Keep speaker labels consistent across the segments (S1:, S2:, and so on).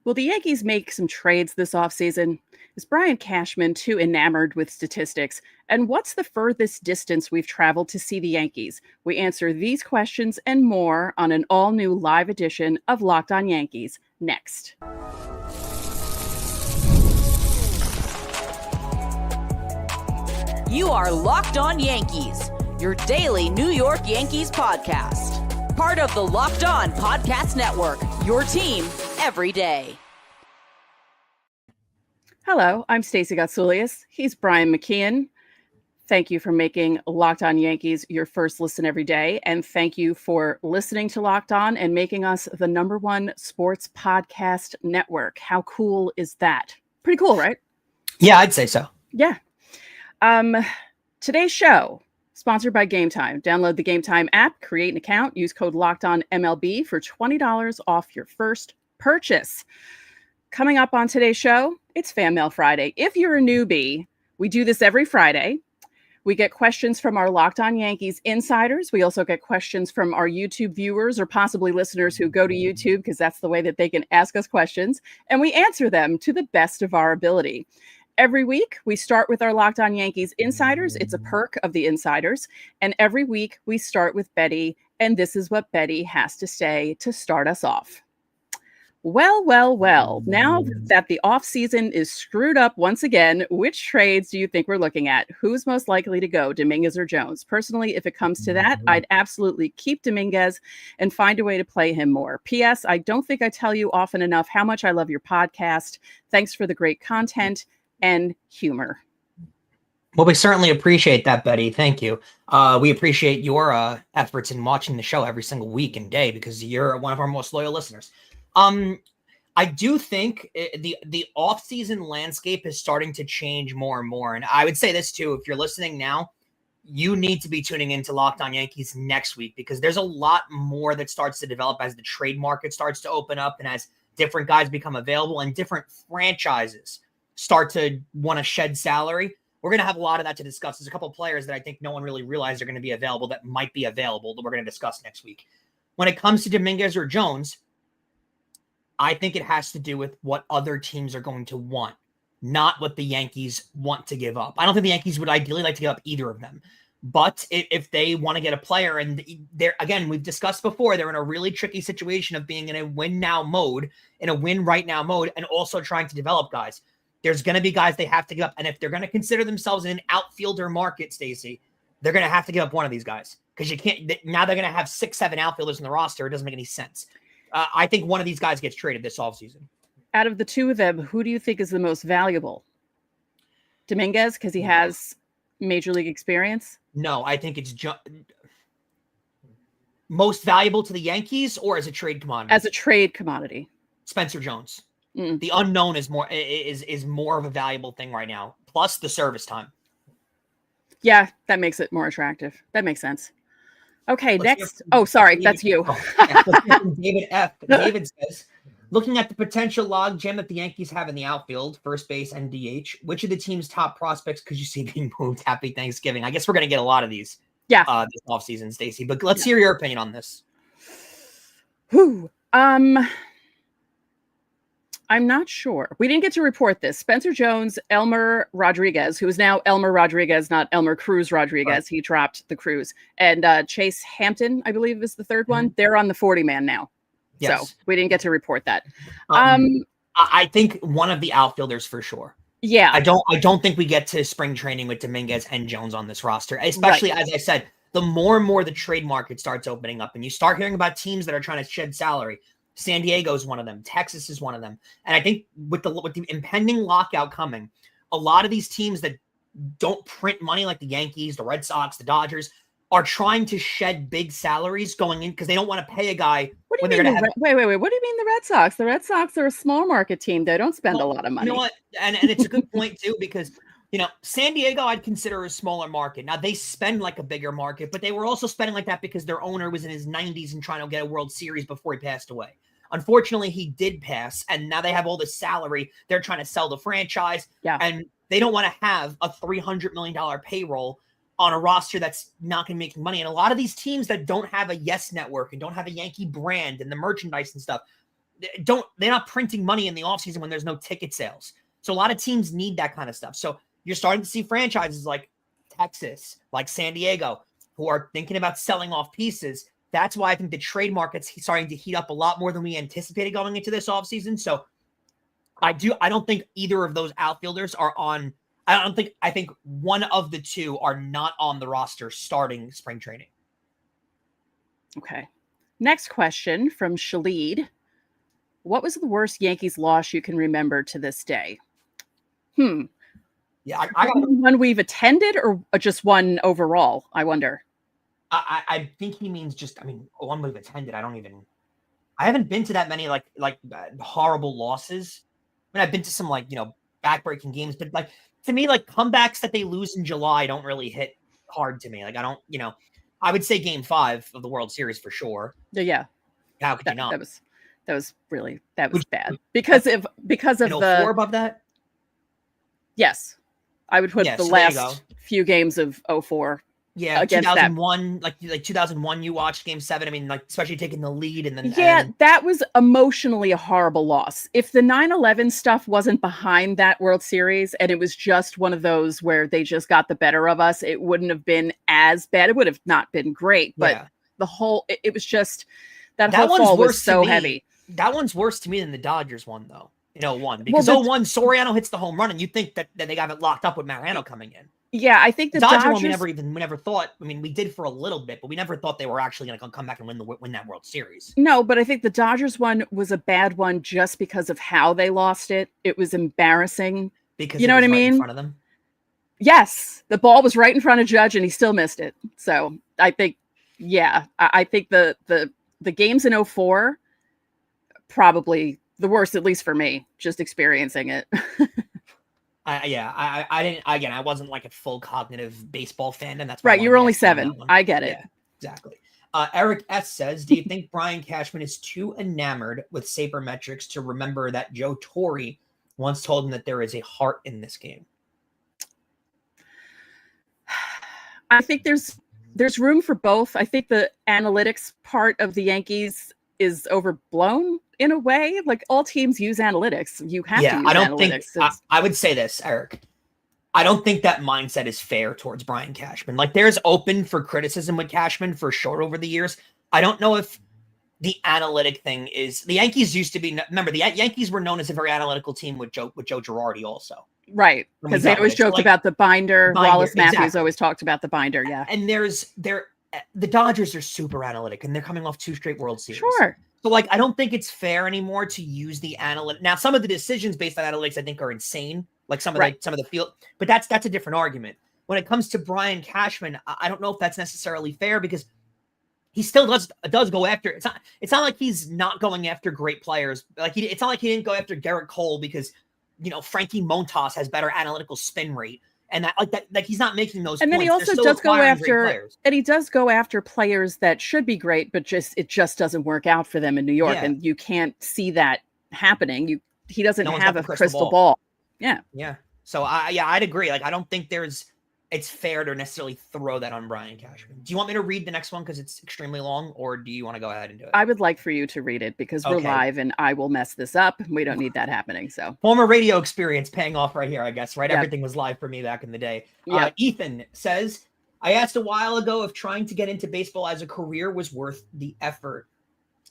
S1: Will the Yankees make some trades this offseason? Is Brian Cashman too enamored with statistics? And what's the furthest distance we've traveled to see the Yankees? We answer these questions and more on an all-new live edition of Locked On Yankees next.
S2: You are Locked On Yankees, your daily New York Yankees podcast. Part of the Locked On Podcast Network, your team every day.
S1: Hello, I'm Stacey Gotsulias. He's Brian McKeon. Thank you for making Locked On Yankees your first listen every day. And thank you for listening to Locked On and making us the #1 sports podcast network. How cool is that? Pretty cool, right?
S3: Yeah, I'd say so.
S1: Yeah. Today's show, sponsored by Gametime. Download the Gametime app, create an account, use code LOCKEDONMLB for $20 off your first purchase. Coming up on today's show, it's Fanmail Friday. If you're a newbie, we do this every Friday. We get questions from our Locked On Yankees insiders. We also get questions from our YouTube viewers or possibly listeners who go to YouTube because that's the way that they can ask us questions. And we answer them to the best of our ability. Every week, we start with our Locked On Yankees insiders. It's a perk of the insiders. And every week, we start with Betty. And this is what Betty has to say to start us off. Well. Now that the offseason is screwed up once again, which trades do you think we're looking at? Who's most likely to go, Dominguez or Jones? Personally, if it comes to that, I'd absolutely keep Dominguez and find a way to play him more. P.S. I don't think I tell you often enough how much I love your podcast. Thanks for the great content and humor.
S3: Well, we certainly appreciate that, Betty. Thank you. We appreciate your efforts in watching the show every single week and day because you're one of our most loyal listeners. I do think the off-season landscape is starting to change more and more. And I would say this too, if you're listening now, you need to be tuning into Locked On Yankees next week because there's a lot more that starts to develop as the trade market starts to open up and as different guys become available and different franchises start to want to shed salary. We're going to have a lot of that to discuss. There's a couple of players that I think no one really realized are going to be available that might be available that we're going to discuss next week. When it comes to Dominguez or Jones, I think it has to do with what other teams are going to want, not what the Yankees want to give up. I don't think the Yankees would ideally like to give up either of them. But if they want to get a player, and they're, again, we've discussed before, they're in a really tricky situation of being in a win now mode, in a win right now mode, and also trying to develop guys. There's going to be guys they have to give up. And if they're going to consider themselves in an outfielder market, Stacey, they're going to have to give up one of these guys because you can't. Now they're going to have 6-7 outfielders in the roster. It doesn't make any sense. I think one of these guys gets traded this offseason.
S1: Out of the two of them, who do you think is the most valuable? Dominguez, because he has major league experience? No,
S3: I think it's most valuable to the Yankees or as a trade commodity?
S1: As a trade commodity.
S3: Spencer Jones. The unknown is more of a valuable thing right now. Plus the service time.
S1: Yeah, that makes it more attractive. That makes sense. Okay, next. Oh, sorry, that's you.
S3: David F. David says, looking at the potential logjam that the Yankees have in the outfield, first base and DH, which of the team's top prospects could you see being moved? Happy Thanksgiving. I guess we're going to get a lot of these this offseason, Stacey. But let's hear your opinion on this.
S1: I'm not sure. We didn't get to report this. Spencer Jones, Elmer Rodriguez, who is now Elmer Rodriguez, not Elmer Cruz Rodriguez. Right. He dropped the Cruz. And Chase Hampton, I believe, is the third one. They're on the 40-man now. Yes. So we didn't get to report that.
S3: I think one of the outfielders for sure.
S1: Yeah.
S3: I don't think we get to spring training with Dominguez and Jones on this roster, especially, as I said, the more and more the trade market starts opening up and you start hearing about teams that are trying to shed salary. San Diego is one of them. Texas is one of them. And I think with the impending lockout coming, a lot of these teams that don't print money like the Yankees, the Red Sox, the Dodgers are trying to shed big salaries going in because they don't want to pay a guy.
S1: What do you mean? Wait. What do you mean the Red Sox? The Red Sox are a small market team. They don't spend a lot of money.
S3: You know what? And it's a good point too because San Diego I'd consider a smaller market. Now they spend like a bigger market, but they were also spending like that because their owner was in his 90s and trying to get a World Series before he passed away. Unfortunately, he did pass, and now they have all this salary. They're trying to sell the franchise, and they don't want to have a $300 million payroll on a roster that's not going to make money. And a lot of these teams that don't have a Yes Network and don't have a Yankee brand and the merchandise and stuff, they're not printing money in the offseason when there's no ticket sales. So a lot of teams need that kind of stuff. So you're starting to see franchises like Texas, like San Diego, who are thinking about selling off pieces. That's why I think the trade market's starting to heat up a lot more than we anticipated going into this offseason. So I don't think either of those outfielders are on. I think one of the two are not on the roster starting spring training.
S1: Okay. Next question from Shalid. What was the worst Yankees loss you can remember to this day?
S3: Yeah, I got
S1: one we've attended or just one overall, I wonder.
S3: I think he means just, one we've attended. I haven't been to that many like horrible losses. I've been to some backbreaking games, but to me, comebacks that they lose in July don't really hit hard to me. I would say Game 5 of the World Series for sure.
S1: Yeah.
S3: How could you not?
S1: That was bad because of the
S3: 4 above that.
S1: Yes, I would put the last few games of 04.
S3: Yeah,
S1: against
S3: 2001, like 2001, you watched Game 7. Especially taking the lead and then
S1: that was emotionally a horrible loss. If the 9/11 stuff wasn't behind that World Series and it was just one of those where they just got the better of us, it wouldn't have been as bad. It would have not been great, but it was just that whole fall was so heavy.
S3: That one's worse to me than the Dodgers one, though. 01, because 01, Soriano hits the home run, and you think that they got it locked up with Mariano coming in.
S1: Yeah, I think the
S3: Dodgers one we never thought. We did for a little bit, but we never thought they were actually going to come back and win that World Series.
S1: No, but I think the Dodgers one was a bad one just because of how they lost it. It was embarrassing.
S3: Because you know what I mean? In front of them.
S1: Yes, the ball was right in front of Judge, and he still missed it. So I think, I think the games in 04 probably the worst, at least for me, just experiencing it.
S3: I wasn't like a full cognitive baseball fan, and that's
S1: right. You were only 7. I get it.
S3: Yeah, exactly. Eric S says, do you think Brian Cashman is too enamored with sabermetrics to remember that Joe Torre once told him that there is a heart in this game?
S1: I think there's room for both. I think the analytics part of the Yankees is overblown in a way. Like, all teams use analytics. You have to use analytics.
S3: I would say this, Eric. I don't think that mindset is fair towards Brian Cashman. There's open for criticism with Cashman for sure over the years. I don't know if the analytic thing is. The Yankees used to be. Remember, the Yankees were known as a very analytical team with Joe Girardi also.
S1: Right, because they always joked about the binder. Wallace Matthews always talked about the binder. Yeah,
S3: and the Dodgers are super analytic, and they're coming off 2 straight World Series.
S1: Sure.
S3: So, I don't think it's fair anymore to use the analytic. Now, some of the decisions based on analytics, I think, are insane. Some of the field, but that's a different argument. When it comes to Brian Cashman, I don't know if that's necessarily fair because he still does go after. It's not like he's not going after great players. It's not like he didn't go after Garrett Cole because Frankie Montas has better analytical spin rate. And that he's not making those.
S1: And
S3: points.
S1: then he also does go after, and he does go after players that should be great, but it just doesn't work out for them in New York, and you can't see that happening. He doesn't have a crystal ball. Yeah.
S3: Yeah. So I'd agree. I don't think it's fair to necessarily throw that on Brian Cashman. Do you want me to read the next one because it's extremely long, or do you want to go ahead and do it?
S1: I would like for you to read it because we're live and I will mess this up. We don't need that happening. So
S3: former radio experience paying off right here, I guess, right?
S1: Yep.
S3: Everything was live for me back in the day.
S1: Yep.
S3: Ethan says, I asked a while ago if trying to get into baseball as a career was worth the effort.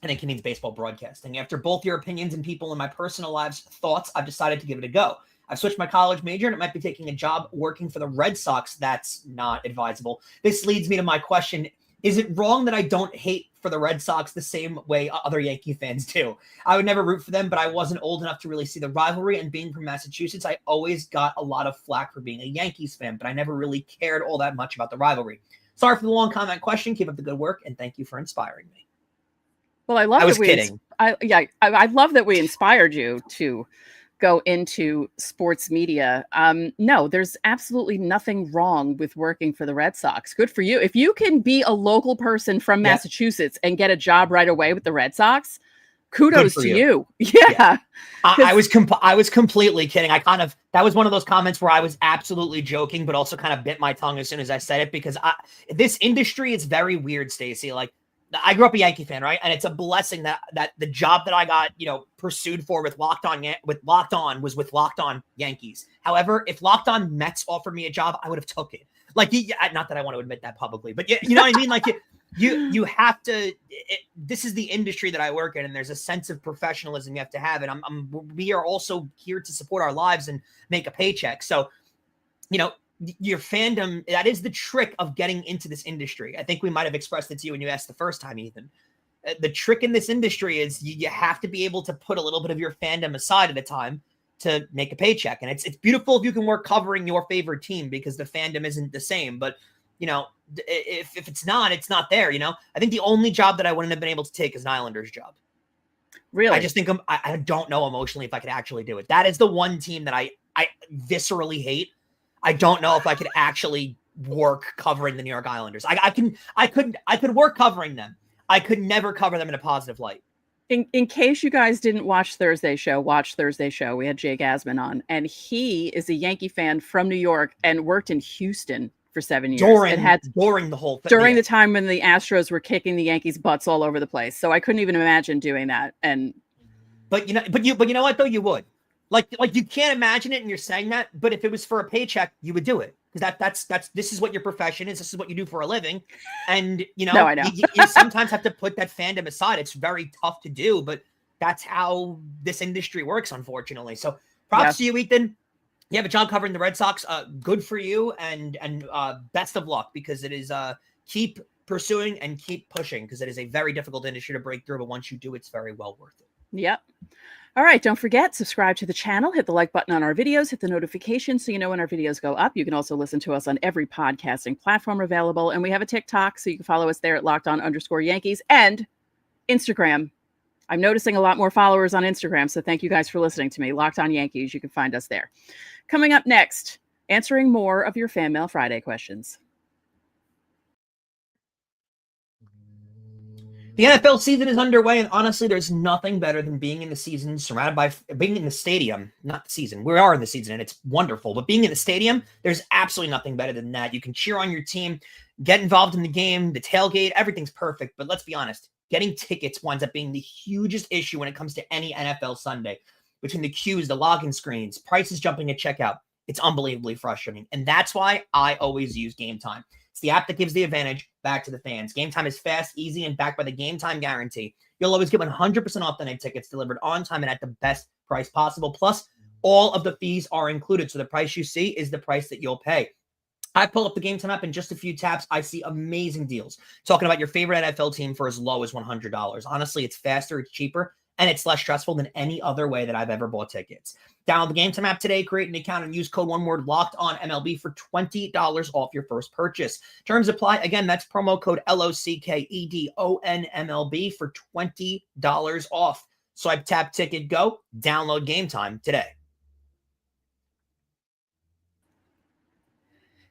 S3: I think he means baseball broadcasting. After both your opinions and people in my personal lives' thoughts, I've decided to give it a go. I've switched my college major and it might be taking a job working for the Red Sox. That's not advisable. This leads me to my question. Is it wrong that I don't hate for the Red Sox the same way other Yankee fans do? I would never root for them, but I wasn't old enough to really see the rivalry. And being from Massachusetts, I always got a lot of flack for being a Yankees fan, but I never really cared all that much about the rivalry. Sorry for the long comment question. Keep up the good work. And thank you for inspiring me.
S1: Well, I love I love that we inspired you to go into sports media. No, there's absolutely nothing wrong with working for the Red Sox. Good for you. If you can be a local person from Massachusetts and get a job right away with the Red Sox, kudos to you. Yeah.
S3: I was completely kidding. That was one of those comments where I was absolutely joking, but also kind of bit my tongue as soon as I said it because this industry is very weird, Stacey. I grew up a Yankee fan, right? And it's a blessing that the job that I got, pursued for with Locked On was with Locked On Yankees. However, if Locked On Mets offered me a job, I would have took it. Like, not that I want to admit that publicly, but you know what I mean? Like, you have to. This is the industry that I work in, and there's a sense of professionalism you have to have. And we are also here to support our lives and make a paycheck. So, your fandom, that is the trick of getting into this industry. I think we might have expressed it to you when you asked the first time, Ethan. The trick in this industry is you have to be able to put a little bit of your fandom aside at a time to make a paycheck. And it's beautiful if you can work covering your favorite team because the fandom isn't the same. But, if it's not there, I think the only job that I wouldn't have been able to take is an Islanders job.
S1: Really?
S3: I just think I don't know emotionally if I could actually do it. That is the one team that I viscerally hate. I don't know if I could actually work covering the New York Islanders. I could work covering them. I could never cover them in a positive light.
S1: In case you guys didn't watch Thursday show, watch Thursday show. We had Jake Asman on, and he is a Yankee fan from New York and worked in Houston for 7 years.
S3: During the whole thing.
S1: During the time when the Astros were kicking the Yankees' butts all over the place. So I couldn't even imagine doing that.
S3: But you know what though, you would. Like you can't imagine it and you're saying that, but if it was for a paycheck, you would do it. Because this is what your profession is. This is what you do for a living. And,
S1: No, I know.
S3: you sometimes have to put that fandom aside. It's very tough to do, but that's how this industry works, unfortunately. So props to you, Ethan. You have a job covering the Red Sox. Good for you. And best of luck, because it is keep pursuing and keep pushing, because it is a very difficult industry to break through. But once you do, it's very well worth it.
S1: Yep. All right. Don't forget, subscribe to the channel, hit the like button on our videos, hit the notification so you know when our videos go up. You can also listen to us on every podcasting platform available. And we have a TikTok, so you can follow us there at LockedOn_Yankees, and Instagram. I'm noticing a lot more followers on Instagram, so thank you guys for listening to me. Locked On Yankees. You can find us there. Coming up next, answering more of your Fanmail Friday questions.
S3: The NFL season is underway, and honestly, there's nothing better than being in the season, being in the stadium, not the season. We are in the season, and it's wonderful. But being in the stadium, there's absolutely nothing better than that. You can cheer on your team, get involved in the game, the tailgate, everything's perfect. But let's be honest, getting tickets winds up being the hugest issue when it comes to any NFL Sunday. Between the queues, the login screens, prices jumping at checkout, it's unbelievably frustrating. And that's why I always use Gametime. It's the app that gives the advantage back to the fans. Gametime is fast, easy, and backed by the Gametime guarantee. You'll always get 100% off the night tickets delivered on time and at the best price possible. Plus, all of the fees are included, so the price you see is the price that you'll pay. I pull up the Gametime app in just a few taps. I see amazing deals. Talking about your favorite NFL team for as low as $100. Honestly, it's faster, it's cheaper, and it's less stressful than any other way that I've ever bought tickets. Download the Gametime app today, create an account, and use code LOCKEDONMLB for $20 off your first purchase. Terms apply. Again, that's promo code LOCKEDONMLB for $20 off. Swipe, tap, ticket, go. Download Gametime today.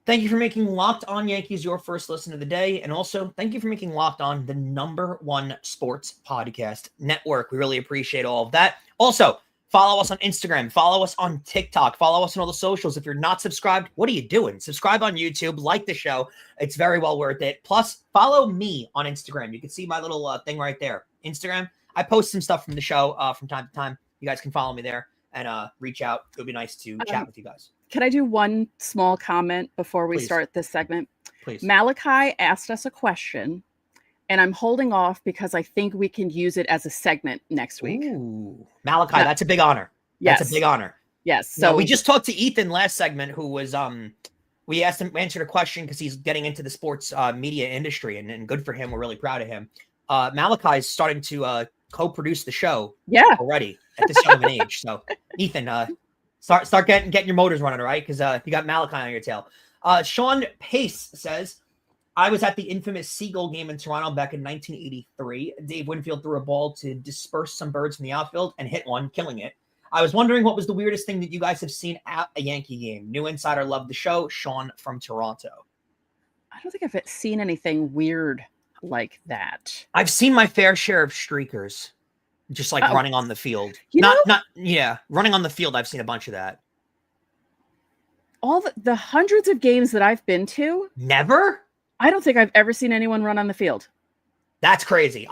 S3: Thank you for making Locked On Yankees your first listen of the day. And also, thank you for making Locked On the #1 sports podcast network. We really appreciate all of that. Also, follow us on Instagram. Follow us on TikTok. Follow us on all the socials. If you're not subscribed, what are you doing? Subscribe on YouTube. Like the show. It's very well worth it. Plus, follow me on Instagram. You can see my little thing right there. Instagram. I post some stuff from the show from time to time. You guys can follow me there and reach out. It would be nice to chat with you guys.
S1: Can I do one small comment before we start this segment?
S3: Please.
S1: Malachi asked us a question, and I'm holding off because I think we can use it as a segment next week.
S3: Ooh. Malachi, that's a big honor.
S1: Yes.
S3: That's a big honor.
S1: Yes.
S3: So we just talked to Ethan last segment, who was we asked him, answered a question because he's getting into the sports media industry, and good for him. We're really proud of him. Malachi is starting to co-produce the show already at this young of an age. So Ethan, Start getting your motors running, right? Because you got Malachi on your tail. Sean Pace says, I was at the infamous Seagull game in Toronto back in 1983. Dave Winfield threw a ball to disperse some birds from the outfield and hit one, killing it. I was wondering what was the weirdest thing that you guys have seen at a Yankee game. New insider, love the show. Sean from Toronto.
S1: I don't think I've seen anything weird like that.
S3: I've seen my fair share of streakers. Just like running on the field. Running on the field. I've seen a bunch of that.
S1: All the hundreds of games that I've been to.
S3: Never?
S1: I don't think I've ever seen anyone run on the field.
S3: That's crazy.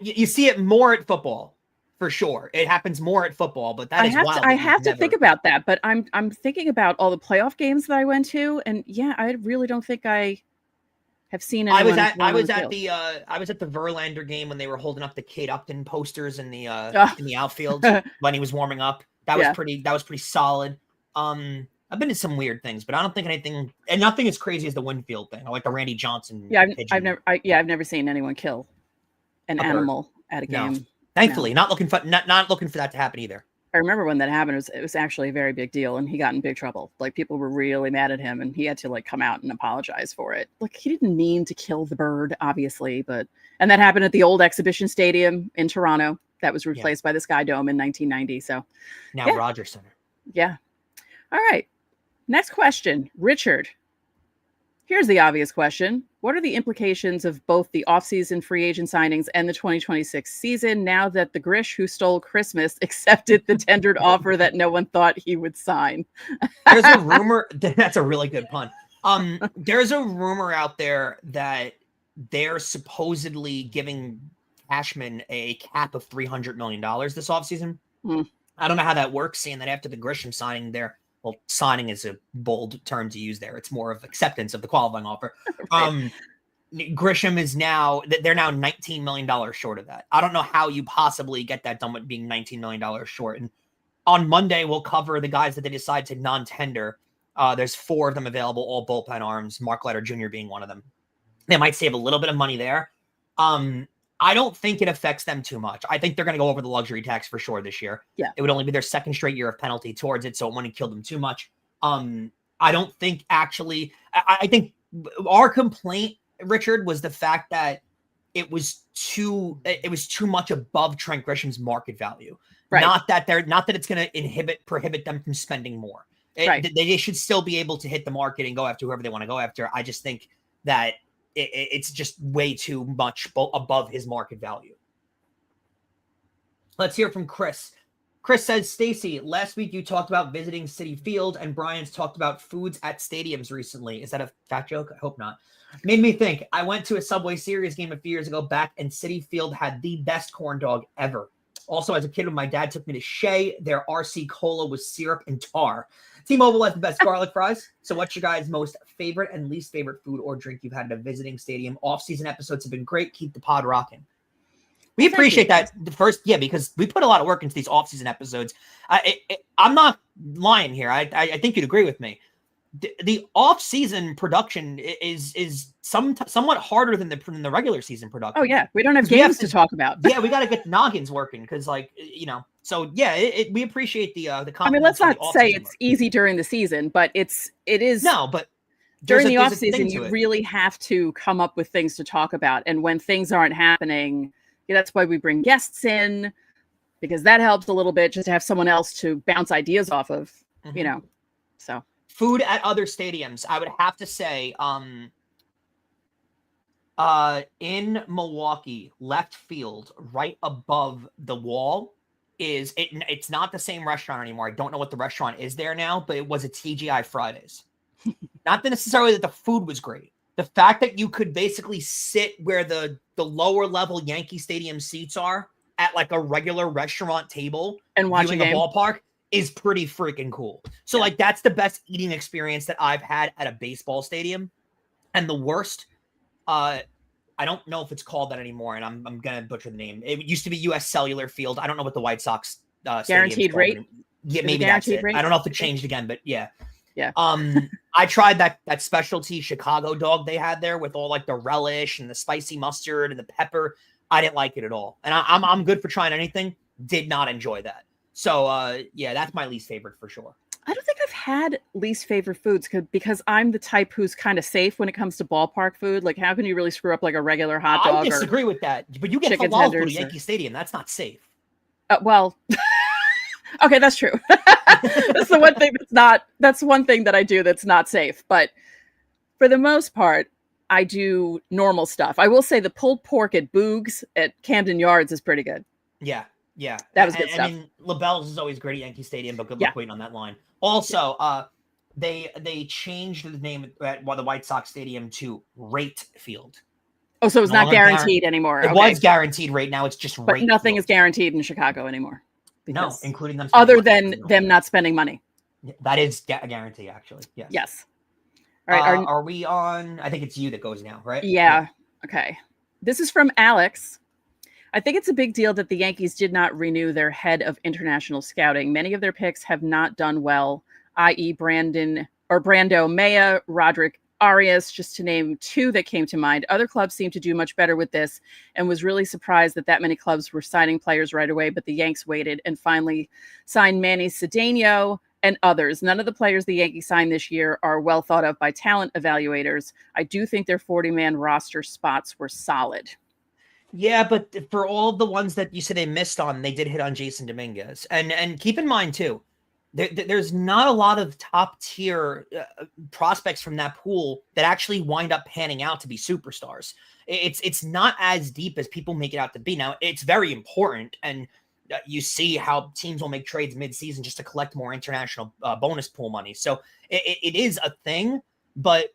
S3: You see it more at football, for sure. It happens more at football, but that is wild.
S1: I have to think about that, but I'm thinking about all the playoff games that I went to, and yeah, I really don't think I have seen anyone.
S3: I was at the Verlander game when they were holding up the Kate Upton posters in the outfield when he was warming up. That was pretty solid. I've been to some weird things, but I don't think nothing as crazy as the Winfield thing. I like the Randy Johnson.
S1: Yeah, I've never seen anyone kill an animal at a game.
S3: No. Thankfully, not looking for that to happen either.
S1: I remember when that happened. It was actually a very big deal, and he got in big trouble. Like, people were really mad at him, and he had to like come out and apologize for it. Like, he didn't mean to kill the bird, obviously, and that happened at the old exhibition stadium in Toronto that was replaced by the Sky Dome in 1990. So
S3: now Rogers Center.
S1: Yeah. All right. Next question, Richard. Here's the obvious question. What are the implications of both the offseason free agent signings and the 2026 season now that the Grish who stole Christmas accepted the tendered offer that no one thought he would sign?
S3: There's a rumor. That's a really good pun. There's a rumor out there that they're supposedly giving Cashman a cap of $300 million this offseason. I don't know how that works, seeing that after the Grisham signing there. Well, signing is a bold term to use there. It's more of acceptance of the qualifying offer. Right. Grisham is they're now $19 million short of that. I don't know how you possibly get that done with being $19 million short. And on Monday, we'll cover the guys that they decide to non-tender. There's 4 of them available, all bullpen arms, Mark Leiter Jr. being one of them. They might save a little bit of money there. I don't think it affects them too much. I think they're going to go over the luxury tax for sure this year.
S1: Yeah.
S3: It would only be their second straight year of penalty towards it, so it wouldn't kill them too much. I don't think actually – I think our complaint, Richard, was the fact that it was too much above Trent Grisham's market value. Right. Not that it's going to prohibit them from spending more. They should still be able to hit the market and go after whoever they want to go after. I just think that – it's just way too much above his market value. Let's hear from Chris. Chris says, Stacey, last week you talked about visiting Citi Field, and Brian's talked about foods at stadiums recently. Is that a fat joke? I hope not. Made me think. I went to a Subway Series game a few years ago back, and Citi Field had the best corn dog ever. Also, as a kid, when my dad took me to Shea, their RC Cola was syrup and tar. T-Mobile has the best garlic fries. So what's your guys' most favorite and least favorite food or drink you've had at a visiting stadium? Off-season episodes have been great. Keep the pod rocking. We appreciate that. Because we put a lot of work into these off-season episodes. I'm not lying here. I think you'd agree with me. The off-season production is somewhat harder than the regular season production.
S1: Oh yeah, we don't have games to talk about.
S3: Yeah, we got to get the noggins working because, So yeah, we appreciate the compliment.
S1: I mean, let's not say it's easy during the season, but it is.
S3: No, but
S1: during the off season, you really have to come up with things to talk about, and when things aren't happening, that's why we bring guests in, because that helps a little bit just to have someone else to bounce ideas off of.
S3: Mm-hmm.
S1: So.
S3: Food at other stadiums, I would have to say, in Milwaukee, left field, right above the wall, it's not the same restaurant anymore. I don't know what the restaurant is there now, but it was a TGI Fridays. Not necessarily that the food was great. The fact that you could basically sit where the lower level Yankee Stadium seats are at like a regular restaurant table
S1: and watching a
S3: ballpark is pretty freaking cool. So that's the best eating experience that I've had at a baseball stadium. And the worst, I don't know if it's called that anymore, and I'm gonna butcher the name. It used to be US Cellular Field. I don't know what the White Sox
S1: guaranteed rate.
S3: Yeah, maybe that's it. Rate? I don't know if it changed again, but yeah.
S1: Yeah.
S3: I tried that specialty Chicago dog they had there with all like the relish and the spicy mustard and the pepper. I didn't like it at all. And I'm good for trying anything. Did not enjoy that. So, that's my least favorite for sure.
S1: I don't think I've had least favorite foods because I'm the type who's kind of safe when it comes to ballpark food. Like, how can you really screw up like a regular hot dog?
S3: I disagree with that. But you get halal food at Yankee Stadium. That's not safe.
S1: Well, okay, that's true. That's the one thing that's one thing that I do that's not safe. But for the most part, I do normal stuff. I will say the pulled pork at Boog's at Camden Yards is pretty good.
S3: Yeah. Yeah,
S1: that was good stuff.
S3: I mean, LaBelle's is always great at Yankee Stadium, but good luck waiting on that line. Also, they changed the name at the White Sox Stadium to Rate Field.
S1: Oh, so it's
S3: No
S1: not
S3: longer
S1: guaranteed anymore.
S3: It was guaranteed right now. It's just
S1: but
S3: rate
S1: nothing is
S3: floors.
S1: guaranteed in Chicago anymore.
S3: No, including them.
S1: Other than them not spending money.
S3: That is a guarantee, actually. Yes.
S1: Yes. All right.
S3: Are we on? I think it's you that goes now, right?
S1: Yeah. Okay. This is from Alex. I think it's a big deal that the Yankees did not renew their head of international scouting. Many of their picks have not done well, i.e. Brando Maya, Roderick Arias, just to name two that came to mind. Other clubs seem to do much better with this, and was really surprised that many clubs were signing players right away, but the Yanks waited and finally signed Manny Cedeno and others. None of the players the Yankees signed this year are well thought of by talent evaluators. I do think their 40-man roster spots were solid.
S3: Yeah, but for all the ones that you said they missed on, they did hit on Jason Dominguez. And keep in mind, too, there's not a lot of top tier prospects from that pool that actually wind up panning out to be superstars. It's not as deep as people make it out to be. Now, it's very important, and you see how teams will make trades mid-season just to collect more international bonus pool money. So it is a thing, but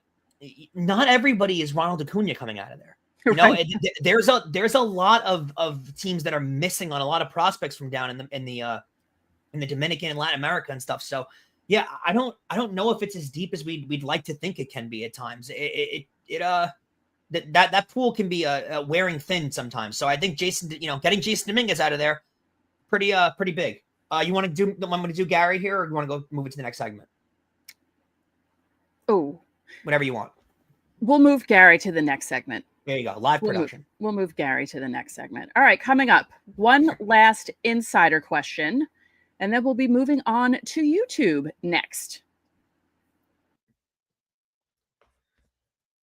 S3: not everybody is Ronald Acuna coming out of there. You know, right. There's a lot of teams that are missing on a lot of prospects from down in the Dominican and Latin America and stuff. So yeah, I don't know if it's as deep as we'd like to think it can be at times. That pool can be wearing thin sometimes. So I think getting Jason Dominguez out of there, pretty big. I'm going to do Gary here, or you want to go move it to the next segment?
S1: Oh,
S3: whatever you want.
S1: We'll move Gary to the next segment.
S3: There you go. Live production.
S1: We'll move Gary to the next segment. All right, coming up, one last insider question, and then we'll be moving on to YouTube next.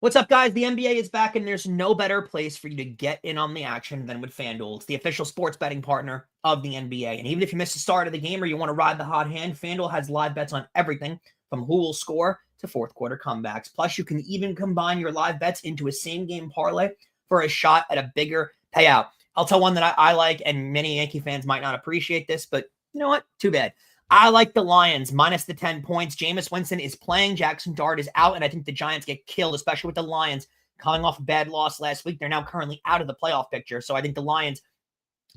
S3: What's up, guys? The NBA is back, and there's no better place for you to get in on the action than with FanDuel. It's the official sports betting partner of the NBA. And even if you miss the start of the game or you want to ride the hot hand, FanDuel has live bets on everything from who will score to fourth quarter comebacks. Plus, you can even combine your live bets into a same game parlay for a shot at a bigger payout. I'll tell one that I like, and many Yankee fans might not appreciate this, but you know what? Too bad. I like the Lions minus the 10 points. Jameis Winston is playing. Jackson Dart is out, and I think the Giants get killed, especially with the Lions coming off a bad loss last week. They're now currently out of the playoff picture, so I think the Lions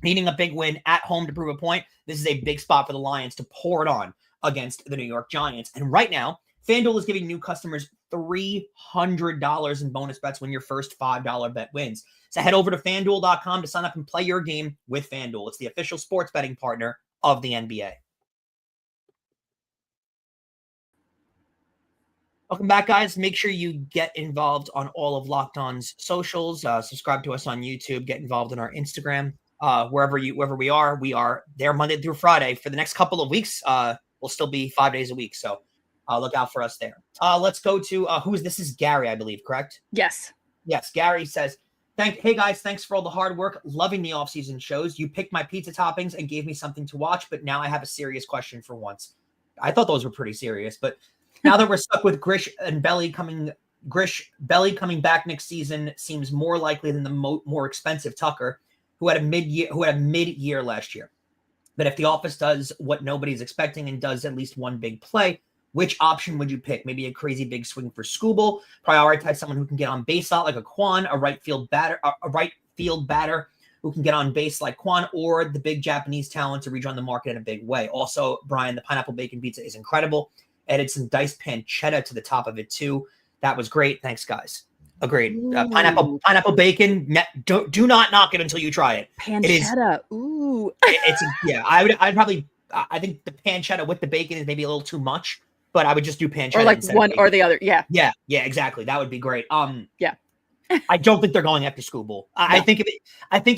S3: needing a big win at home to prove a point. This is a big spot for the Lions to pour it on against the New York Giants. And right now, FanDuel is giving new customers $300 in bonus bets when your first $5 bet wins. So head over to FanDuel.com to sign up and play your game with FanDuel. It's the official sports betting partner of the NBA. Welcome back, guys. Make sure you get involved on all of Locked On's socials. Subscribe to us on YouTube. Get involved in our Instagram. Wherever we are there Monday through Friday for the next couple of weeks. We'll still be 5 days a week, so look out for us there. Let's go to this is Gary, I believe, correct?
S1: Yes.
S3: Gary says, hey guys, thanks for all the hard work. Loving the off-season shows. You picked my pizza toppings and gave me something to watch, but now I have a serious question for once. I thought those were pretty serious, but now that we're stuck with Grish Belly coming back next season seems more likely than the more expensive Tucker, who had a mid-year last year. But if the office does what nobody's expecting and does at least one big play, which option would you pick? Maybe a crazy big swing for Skubal, prioritize someone who can get on base out like a Kwan, a right field batter who can get on base like Kwan, or the big Japanese talent to rejoin the market in a big way. Also, Brian, the pineapple bacon pizza is incredible. Added some diced pancetta to the top of it too. That was great. Thanks, guys. Agreed. Pineapple bacon. Do not knock it until you try it.
S1: Pancetta. Ooh.
S3: I think the pancetta with the bacon is maybe a little too much, but I would just do pancetta.
S1: Or like one or the other. Yeah.
S3: Yeah, exactly. That would be great.
S1: Yeah.
S3: I don't think they're going after Skubal. No. I think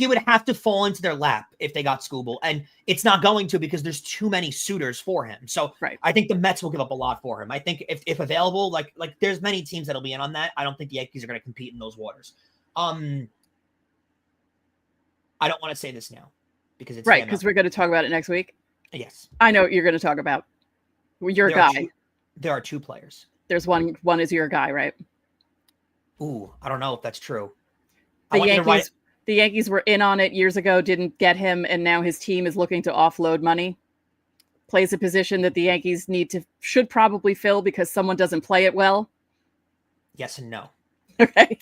S3: it would have to fall into their lap if they got Skubal, and it's not going to because there's too many suitors for him. So
S1: right.
S3: I think the Mets will give up a lot for him. I think if available, like there's many teams that'll be in on that. I don't think the Yankees are going to compete in those waters. I don't want to say this now because it's
S1: right because we're going to talk about it next week.
S3: Yes,
S1: I know what you're going to talk about. Your guy.
S3: There are two players.
S1: There's one is your guy, right?
S3: Ooh, I don't know if that's true.
S1: The Yankees were in on it years ago, didn't get him, and now his team is looking to offload money. Plays a position that the Yankees should probably fill because someone doesn't play it well.
S3: Yes and no.
S1: Okay.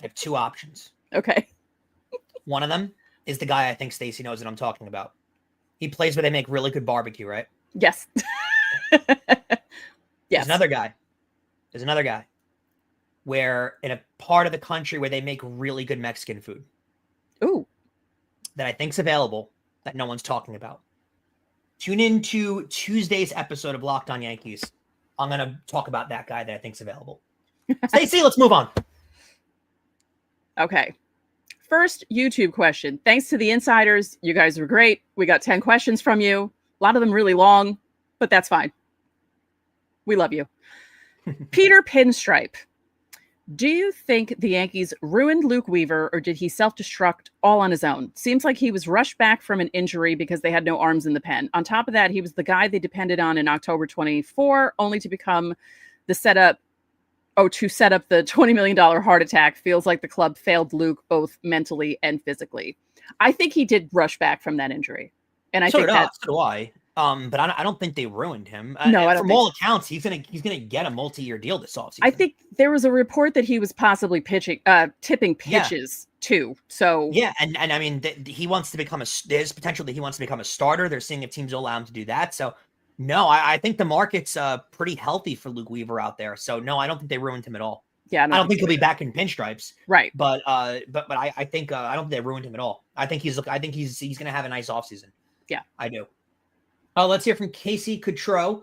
S3: I have two options.
S1: Okay.
S3: One of them is the guy I think Stacey knows that I'm talking about. He plays where they make really good barbecue, right?
S1: Yes.
S3: There's another guy. There's another guy where in a part of the country where they make really good Mexican food.
S1: Ooh.
S3: That I think's available that no one's talking about. Tune in to Tuesday's episode of Locked On Yankees. I'm going to talk about that guy that I think's available. Stacey, let's move on.
S1: Okay. First YouTube question. Thanks to the insiders. You guys were great. We got 10 questions from you. A lot of them really long, but that's fine. We love you. Peter Pinstripe. Do you think the Yankees ruined Luke Weaver, or did he self-destruct all on his own? Seems like he was rushed back from an injury because they had no arms in the pen. On top of that, he was the guy they depended on in October 24, only to become the setup. Oh, to set up the $20 million heart attack. Feels like the club failed Luke both mentally and physically. I think he did rush back from that injury. And
S3: so do I. But I don't think they ruined him.
S1: No, I don't.
S3: From all accounts, he's gonna get a multi-year deal this offseason.
S1: I think there was a report that he was possibly tipping pitches too. So
S3: yeah, and I mean he wants to become there's potential that he wants to become a starter. They're seeing if teams will allow him to do that. So no, I think the market's pretty healthy for Luke Weaver out there. So no, I don't think they ruined him at all.
S1: Yeah,
S3: I don't think he'll be back in pinstripes.
S1: Right.
S3: But I think I don't think they ruined him at all. I think he's gonna have a nice offseason.
S1: Yeah,
S3: I do. Let's hear from Casey Cotreau.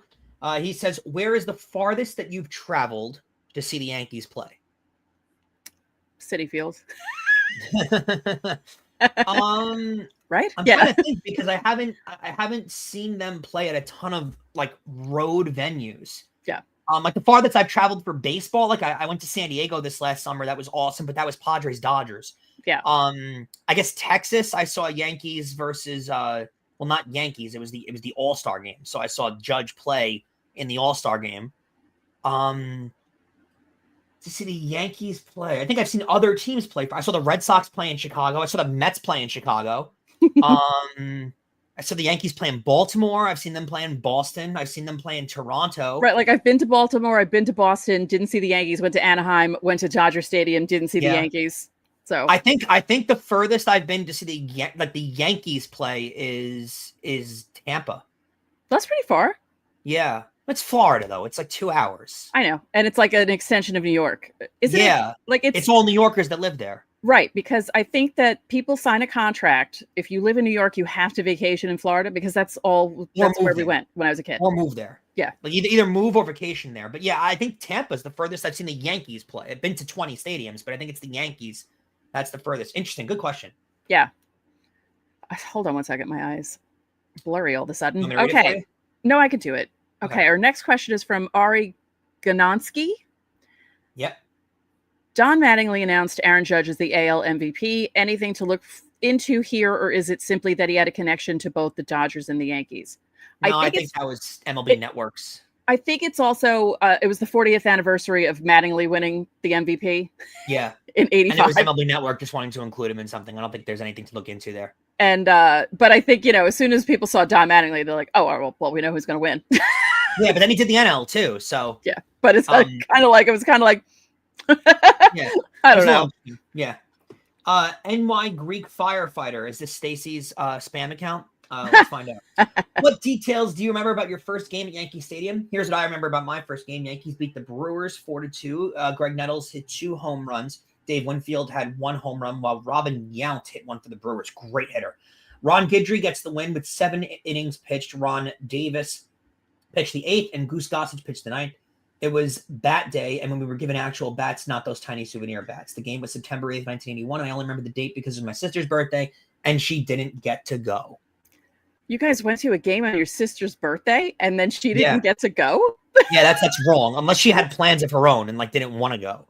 S3: He says, where is the farthest that you've traveled to see the Yankees play?
S1: City Field.
S3: Right?
S1: I'm
S3: trying to think because I haven't seen them play at a ton of like road venues.
S1: Yeah.
S3: Like the farthest I've traveled for baseball, like I went to San Diego this last summer. That was awesome, but that was Padres Dodgers.
S1: Yeah.
S3: I guess Texas, I saw Yankees versus well, not Yankees. It was the All-Star game. So I saw Judge play in the All-Star game. To see the Yankees play. I think I've seen other teams play. I saw the Red Sox play in Chicago. I saw the Mets play in Chicago. I saw the Yankees play in Baltimore. I've seen them play in Boston. I've seen them play in Toronto.
S1: Right. Like I've been to Baltimore. I've been to Boston. Didn't see the Yankees. Went to Anaheim. Went to Dodger Stadium. Didn't see the Yankees. So
S3: I think the furthest I've been to see the Yankees play is Tampa.
S1: That's pretty far.
S3: Yeah. It's Florida though. It's like 2 hours.
S1: I know. And it's like an extension of New York. Isn't it? Like
S3: it's all New Yorkers that live there.
S1: Right. Because I think that people sign a contract. If you live in New York, you have to vacation in Florida because that's where we went when I was a kid.
S3: Or move there.
S1: Yeah.
S3: Like either move or vacation there. But yeah, I think Tampa's the furthest I've seen the Yankees play. I've been to 20 stadiums, but I think it's the Yankees. That's the furthest. Interesting. Good question.
S1: Yeah. Hold on one second. My eyes blurry all of a sudden.
S3: Okay.
S1: Okay. No, I could do it. Okay. Our next question is from Ari Ganonsky.
S3: Yep.
S1: Don Mattingly announced Aaron Judge as the AL MVP. Anything to look into here, or is it simply that he had a connection to both the Dodgers and the Yankees?
S3: No, I think that was MLB Networks.
S1: I think it's also, it was the 40th anniversary of Mattingly winning the MVP.
S3: Yeah.
S1: In 85.
S3: And it was MLB Network just wanting to include him in something. I don't think there's anything to look into there.
S1: And, but I think, as soon as people saw Don Mattingly, they're like, oh, well, we know who's going to win.
S3: Yeah, but then he did the NL too, so.
S1: Yeah, but it's kind of like,
S3: yeah.
S1: I don't know.
S3: Yeah. NY Greek Firefighter. Is this Stacey's spam account? Let's find out. What details do you remember about your first game at Yankee Stadium? Here's what I remember about my first game. Yankees beat the Brewers 4-2. Greg Nettles hit 2 home runs. Dave Winfield had 1 home run, while Robin Yount hit 1 for the Brewers. Great hitter. Ron Guidry gets the win with 7 innings pitched. Ron Davis pitched the 8th, and Goose Gossage pitched the 9th. It was bat day, and when we were given actual bats, not those tiny souvenir bats. The game was September 8th, 1981, and I only remember the date because it was my sister's birthday, and she didn't get to go. You
S1: guys went to a game on your sister's birthday, and then she didn't get to go?
S3: Yeah, that's wrong, unless she had plans of her own and didn't want to go.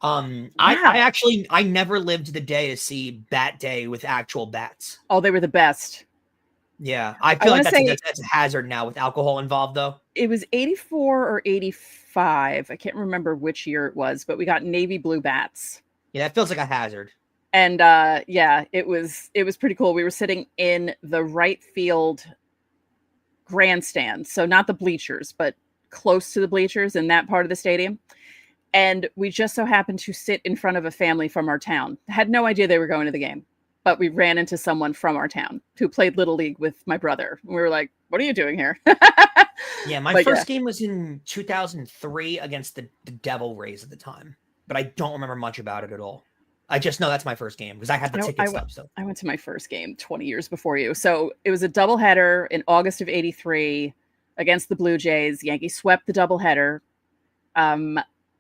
S3: I never lived the day to see bat day with actual bats.
S1: Oh, they were the best.
S3: Yeah, I feel like that's a hazard now with alcohol involved, though. It
S1: was 84 or 85. I can't remember which year it was, but we got navy blue bats.
S3: Yeah, that feels like a hazard.
S1: And it was pretty cool. We were sitting in the right field grandstand, so not the bleachers, but close to the bleachers in that part of the stadium. And we just so happened to sit in front of a family from our town. Had no idea they were going to the game, but we ran into someone from our town who played Little League with my brother. We were like, what are you doing here?
S3: Yeah, my first game was in 2003 against the Devil Rays at the time, but I don't remember much about it at all. I just know that's my first game because I had the ticket stub. So
S1: I went to my first game 20 years before you. So it was a doubleheader in August of '83 against the Blue Jays. Yankees swept the doubleheader.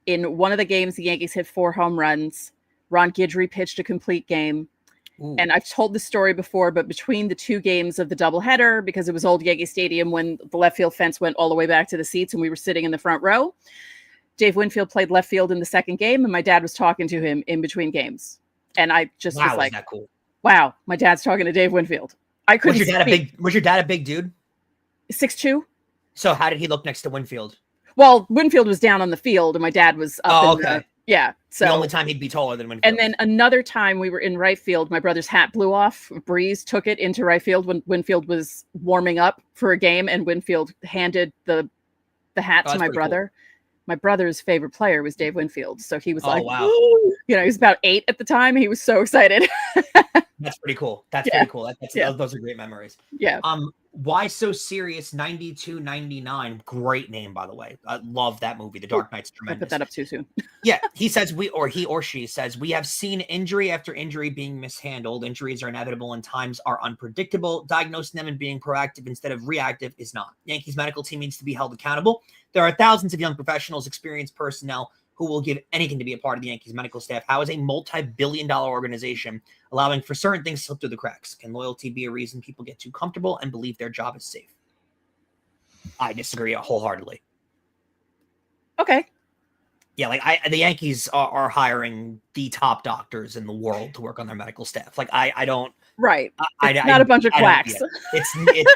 S1: In one of the games, the Yankees hit 4 home runs. Ron Guidry pitched a complete game.
S3: Ooh.
S1: And I've told this story before, but between the 2 games of the doubleheader, because it was old Yankee Stadium when the left field fence went all the way back to the seats and we were sitting in the front row, Dave Winfield played left field in the second game, and my dad was talking to him in between games. And I just was like,
S3: that cool?
S1: Wow, my dad's talking to Dave Winfield. I couldn't
S3: Was your dad a big dude?
S1: 6'2".
S3: So how did he look next to Winfield?
S1: Well, Winfield was down on the field, and my dad was up.
S3: Okay.
S1: Yeah. So
S3: the only time he'd be taller than Winfield.
S1: And then another time we were in right field, my brother's hat blew off. A breeze took it into right field when Winfield was warming up for a game, and Winfield handed the hat to my brother. Cool. My brother's favorite player was Dave Winfield. So he was like,
S3: wow.
S1: Ooh. He was about 8 at the time. He was so excited.
S3: That's pretty cool. Pretty cool. Those are great memories.
S1: Yeah.
S3: Why So Serious 9299? Great name, by the way. I love that movie. The Dark Knight's tremendous.
S1: I put that up too soon.
S3: Yeah. He says he or she says, we have seen injury after injury being mishandled. Injuries are inevitable and times are unpredictable. Diagnosing them and being proactive instead of reactive is not. Yankees medical team needs to be held accountable. There are thousands of young professionals, experienced personnel who will give anything to be a part of the Yankees medical staff. How is a multi-billion-dollar organization allowing for certain things to slip through the cracks? Can loyalty be a reason people get too comfortable and believe their job is safe? I disagree wholeheartedly.
S1: Okay.
S3: Yeah, the Yankees are hiring the top doctors in the world to work on their medical staff. I don't.
S1: Right. It's not a bunch of quacks.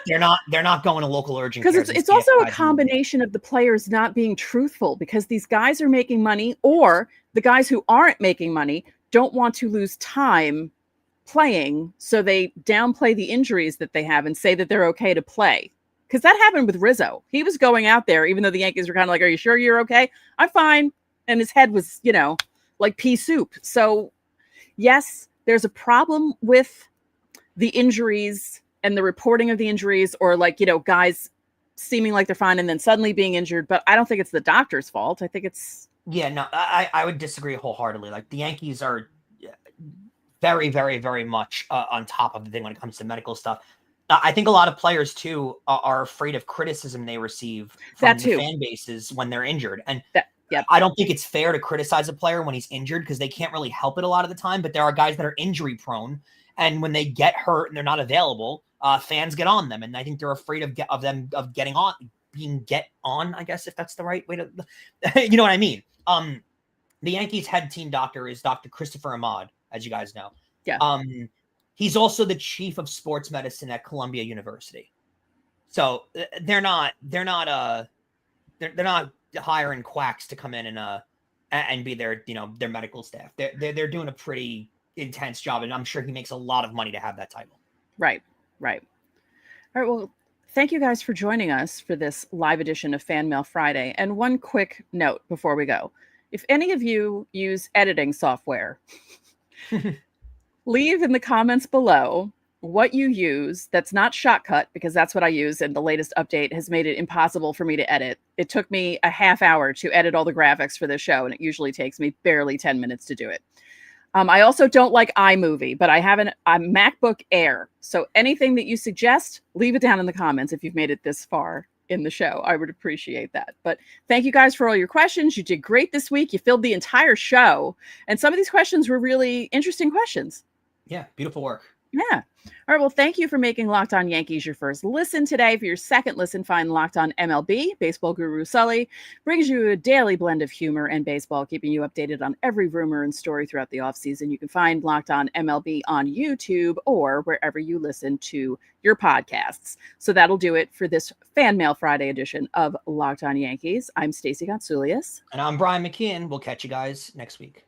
S3: They're not going to local urgent care.
S1: Because it's also a combination of the players not being truthful, because these guys are making money, or the guys who aren't making money don't want to lose time playing, so they downplay the injuries that they have and say that they're okay to play. Because that happened with Rizzo. He was going out there, even though the Yankees were kind of like, are you sure you're okay? I'm fine. And his head was, like pea soup. So yes, there's a problem with the injuries and the reporting of the injuries, or guys seeming like they're fine and then suddenly being injured. But I don't think it's the doctor's fault. I think it's.
S3: Yeah, no, I would disagree wholeheartedly. The Yankees are very, very, very much on top of the thing when it comes to medical stuff. I think a lot of players too are afraid of criticism they receive from the fan bases when they're injured. And I don't think it's fair to criticize a player when he's injured, because they can't really help it a lot of the time. But there are guys that are injury prone, and when they get hurt and they're not available, fans get on them. And I think they're afraid of them getting on, I guess, if that's the right way to, you know what I mean? The Yankees head team doctor is Dr. Christopher Ahmad, as you guys know.
S1: Yeah.
S3: He's also the chief of sports medicine at Columbia University. So they're not hiring quacks to come in and be their medical staff. They're doing a pretty intense job, and I'm sure he makes a lot of money to have that title.
S1: Right. All right. Well, thank you guys for joining us for this live edition of Fanmail Friday. And one quick note before we go. If any of you use editing software, leave in the comments below what you use that's not Shotcut, because that's what I use, and the latest update has made it impossible for me to edit. It took me a half hour to edit all the graphics for this show, and it usually takes me barely 10 minutes to do it. I also don't like iMovie, but I have a MacBook Air. So anything that you suggest, leave it down in the comments if you've made it this far in the show. I would appreciate that. But thank you guys for all your questions. You did great this week. You filled the entire show. And some of these questions were really interesting questions.
S3: Yeah, beautiful work.
S1: Yeah. All right. Well, thank you for making Locked On Yankees your first listen today. For your second listen, find Locked On MLB. Baseball guru Sully brings you a daily blend of humor and baseball, keeping you updated on every rumor and story throughout the offseason. You can find Locked On MLB on YouTube or wherever you listen to your podcasts. So that'll do it for this Fanmail Friday edition of Locked On Yankees. I'm Stacey Gotsulias.
S3: And I'm Brian McKeon. We'll catch you guys next week.